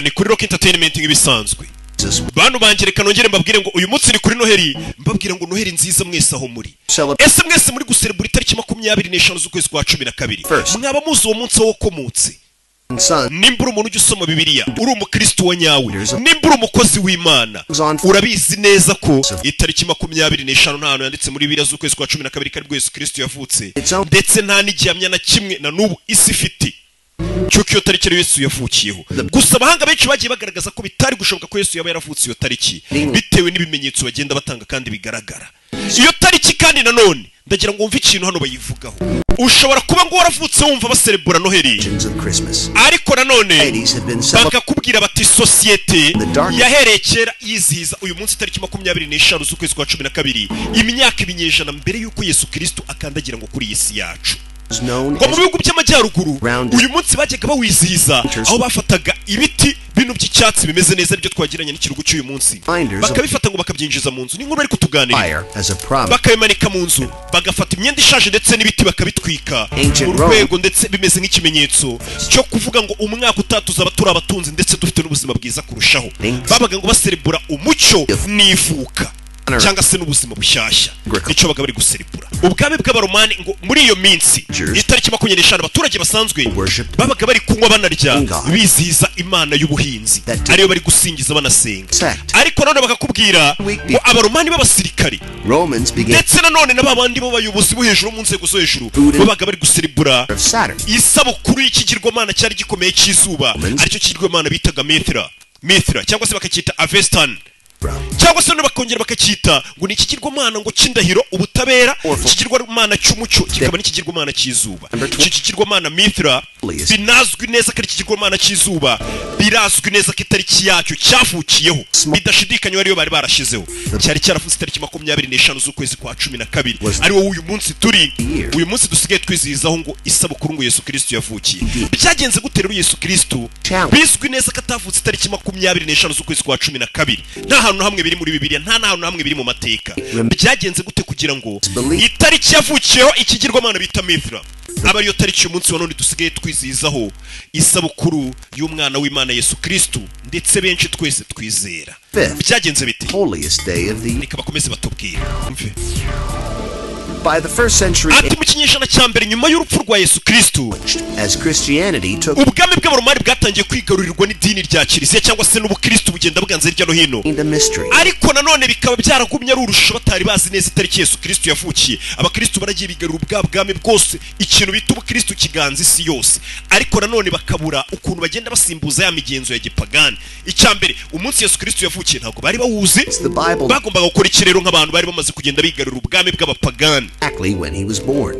ni kuri Rock Entertainment nk'ibisanzwe. Bantu bangereka nongere mbabwire ngo uyu munsi ni kuri Noheri, mbabwira ngo Noheri nziza mwese aho muri. Ese mwese muri guserebura itariki 25 z'ukwezi kwa 12. Mwaba muzi uwo munsi wo komutse. Nimbura umuntu ujya usoma Bibiliya, uri umukristo wa nyawe, nimbura umukozi w'Imana, urabizi neza ko itariki 25 nta hantu yanditse muri Bibiliya z'ukwezi kwa 12 kari Yesu Kristo yavutse, ndetse nta n'igihamya na kimwe na n'ubu isi ifite cyuko iyo tariki Yesu yavukiyeho. Gusa abahanga benshi bagiye bagaragaza ko bitari gushoboka ko Yesu yaba yaravutse iyo tariki, bitewe n'ibimenyetso bagenda batanga kandi bigaragara. Iyo tariki kandi nanone ndagira ngo wumve ikintu hano bayivugaho. Ushobora kuba ngo waravutse wumva baserebura Noheri, ariko nanone bakakubwira bati societe yahereye kera yizihiza uyu munsi tariki 25 z'ukwezi kwa 12 imyaka ibinyejana mbere yuko Yesu Kristo akandagira ngo kuri iyi si yacu. Ngo mu bihugu by'amajyaruguru uyu munsi bajyaga bawizihiza aho bafataga ibiti bino by'icyatsi bimeze neza ibyo twagiranye n'ikirugu cy'uyu munsi, bakabifata ngo bakabyinjiza mu nzu, ni nkuru bari kutuganira, bakabimanika mu nzu, bagafata imyenda ishaje ndetse n'ibiti bakabitwika mu rwego ndetse bimeze nk'ikimenyetso cyo kuvuga ngo umwaka utatuza abatura abatunzi ndetse dufite n'ubuzima bwiza kurushaho. Babaga ngo baserebura umucyo n'ivuka cyangwa se n'ubuzima bushyashya, nicyo baga bari guserebura. Ubwami bw'abaromani ngo muri iyo minsi itariki 25 abaturage basanzwe babaga bari kunywa banarya bizihiza Imana y'ubuhinzi, ariyo bari gusingiza banasenga. Ariko none bakakubwira ngo abaromani b'abasirikari ndetse nanone n'abandi bo bayobozi bo hejuru mu nzego zo hejuru babaga bari guserebura isabukuru y'ikigirwamana cyari gikomeye cy'izuba, aricyo kigirwamana bitaga Mithra cyangwa se bakacyita Avestan, cyangwa se bakongera bakacyita ngo ni ikigirwamana ngo cy'indahiro ubutabera, ikigirwamana cy'umucyo kikaba n'ikigirwamana cy'izuba. Icyo kigirwamana Mithra binazwi neza ko ari ikigirwamana cy'izuba, birazwi neza ko itariki yacyo cyavukiyeho bidashidikanywa ariyo bari barashizeho, cyari cyaravutse itariki 25 z'ukwezi kwa 12 ari wo uyu munsi turi, uyu munsi dusigaye twizihizaho ngo isabukuru ngo Yesu Kristo yavukiye. Byagenze gute rero Yesu Kristo bizwi neza ko atavutse itariki 25 z'ukwezi kwa 12? Nta hantu hamwe biri muri Bibiliya, nta hantu hamwe biri mu mateka. Byagenze gute kugira ngo itariki yavukiyeho ikigirwamana bita Mithra aba ariyo tariki uyu munsi wa none dusigaye twizihizaho isabukuru y'umwana w'Imana Yesu Kristo, ndetse benshi twese twizera? Byagenze bite? Reka bakomeze batubwire. By the first century, ati mu kinyejana cya mbere nyuma y'urupfu rwa Yesu Kristo, as Christianity took ubwami bw'abaromani bwatangiye kwigarurirwa n'idini rya Kiliziya cyangwa se n'ubukristo bugenda bwanze hirya no hino, ariko nanone bikaba byaragumye ari urusho batari bazi neza itariki Yesu Kristo yavukiye. Abakristo baragiye bigarura ubwami bwose, ikintu bita ubukristo kiganza isi yose, ariko nanone bakabura ukuntu bagenda basimbuza ya migenzo ya gipagani. Icyambere, umunsi Yesu Kristo yavukiye ntabwo bari bawuzi, bagombaga gukora ikirero nk'abantu bari bamaze kugenda bigarura ubwami bw'abapagani. Exactly when he was born.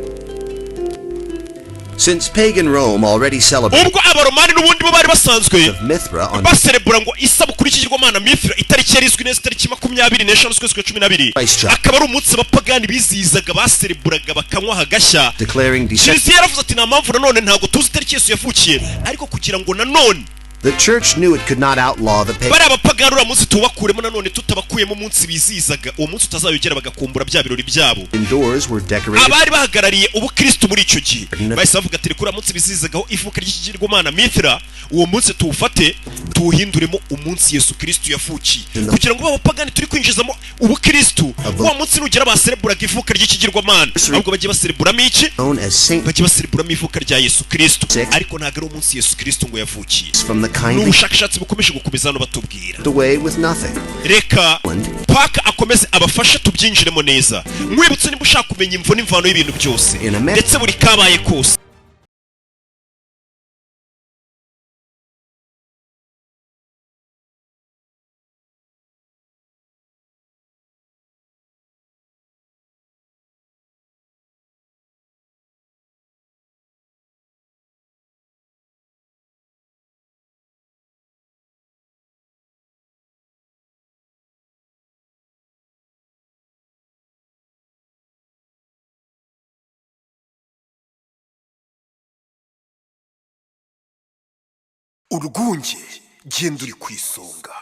Since pagan Rome already celebrated ubwo abaromani n'ubundi bo bari basanzwe Mithra on baserebura ngo isabukuru y'ikigirwamana Mithra itariki yarizwi neza itariki 25 z'ukwezi kwa 12, akaba ari umunsi abapagani bizihizaga basereburaga bakanywa hagashya. Kiliziya yaravuze ati nta mpamvu nanone ntabwo tuzi itariki Yesu yavukiye, ariko kugira ngo nanone the church knew it could not outlaw the pagan. Bari abapagani ura munsi tubakuremo nanone tutabakuyemo munsi bizizaga uwo munsi utazayogera bagakumbura bya birori byabo. Indoors were decorated. Abari bahagarariye ubukristo muri icyo gihe bahise bavuga ati kuri munsi bizizagaho ivuka ry'ikigirwamana Mithra, uwo munsi tuwufate tuwuhinduremo umunsi Yesu Kristo yavukiye, kugira ngo abapagani turi kwinjizamo ubukristo uwo munsi nugera basereburaga ivuka ry'ikigirwamana, ahubwo bagiye basereburamo iki? Bagiye basereburamo ivuka rya Yesu Kristo, ariko ntabwo ari umunsi Yesu Kristo ngo yavukiye. N'ubushakashatsi bukomeje gukomeza hano batubwira. Reka paka akomeze abafashe tubyinjiremo neza, mwibutse niba ushaka kumenya imvo n'imvano y'ibintu byose ndetse buri kabaye kose. Urwunge genda uri ku isonga.